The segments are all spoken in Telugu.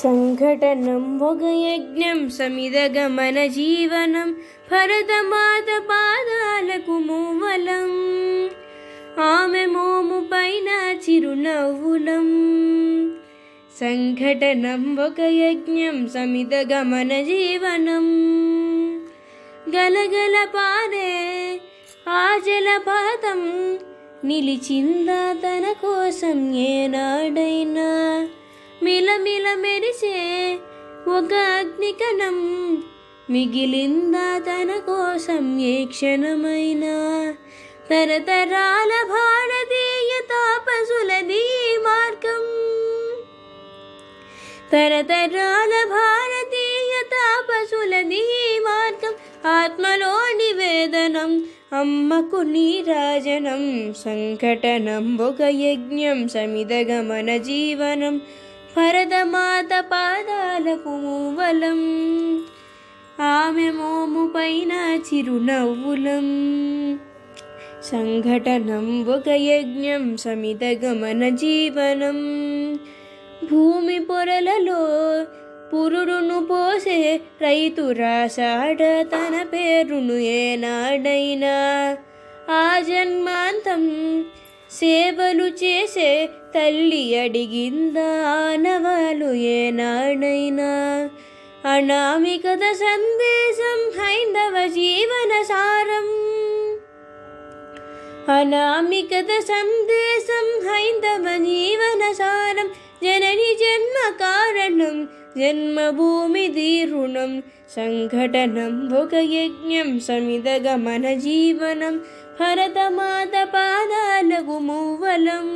సంఘటనం ఒక యజ్ఞం సమిదగమన జీవనం భరతమాత పాదాలకు మూవలం ఆమె మోము పైన చిరునవ్వులం. సంఘటనం ఒక యజ్ఞం సమిదగమన జీవనం గలగల పారే ఆ జలపాతం నిలిచిందా తన కోసం ఏనాడైనా. మిలమిల మెరిసే ఒక అగ్నికణం మిగిలిందా తన కోసం ఏ క్షణమైనా. తరతరాల భారతీయ తాపసులది మార్గం, తరతరాల భారతీయ తాపసులది మార్గం. ఆత్మలో నివేదనం అమ్మకు నీరాజనం. సంఘటనం ఒక యజ్ఞం సమిదగమన జీవనం భరతమాత పాదాలకు మూవలం ఆమె మోము పైన చిరునవ్వులం. సంఘటనం ఒక యజ్ఞం సమిదగమన జీవనం భూమి పొరలలో పురుడును పోసే రైతు రాశాడ తన పేరును ఏనాడైనా. ఆ జన్మాంతం సేవలు చేసే తల్లి అడిగిందా ఆనవాలు ఏనాడైనా. అనామికత సందేశం హైందవ జీవన సారం, అనామికత సందేశం హైందవ జీవన సారం. జనని జన్మ కారణం జన్మభూమిది రుణం. సంఘటనం ఒక యజ్ఞం సమిదగమన జీవనం భరతమాత పాదాలకు మూవలం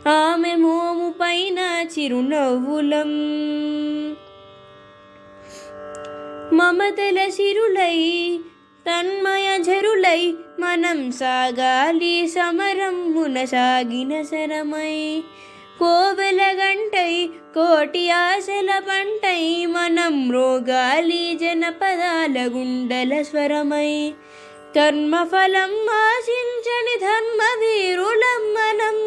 ఆమె మోము పైన చిరునవ్వులం. మమతల సిరులై తన్మయ జరులై మనం సాగాలి సమరం మునసాగిన శరమై. కోవెల గంటై కోటి ఆశల పంటై మనం రోగాలి జనపదాల గుండల స్వరమై. కర్మఫలం ఆశించని ధర్మవీరులం మనం,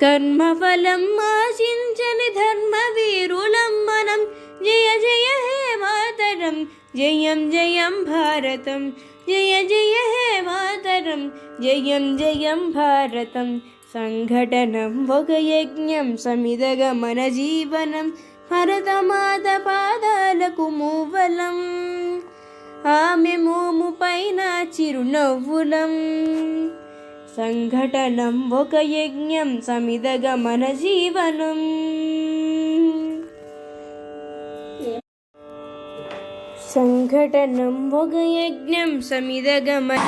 కర్మఫలం ఆశించని ధర్మవీరులం మనం. జయ జయ హే మాతరం జయం జయం భారతం, జయ జయ హే మాతరం జయం జయం భారతం. సంఘటనం ఒక యజ్ఞం సమిదగమన జీవనం భరతమాత పాదాలకు మూవలం ఆమె మోము పైన చిరునవ్వులం. సంఘటనం ఒక యజ్ఞం సమిదగమన జీవనం. సంఘటనం ఒక యజ్ఞం సమిదగమన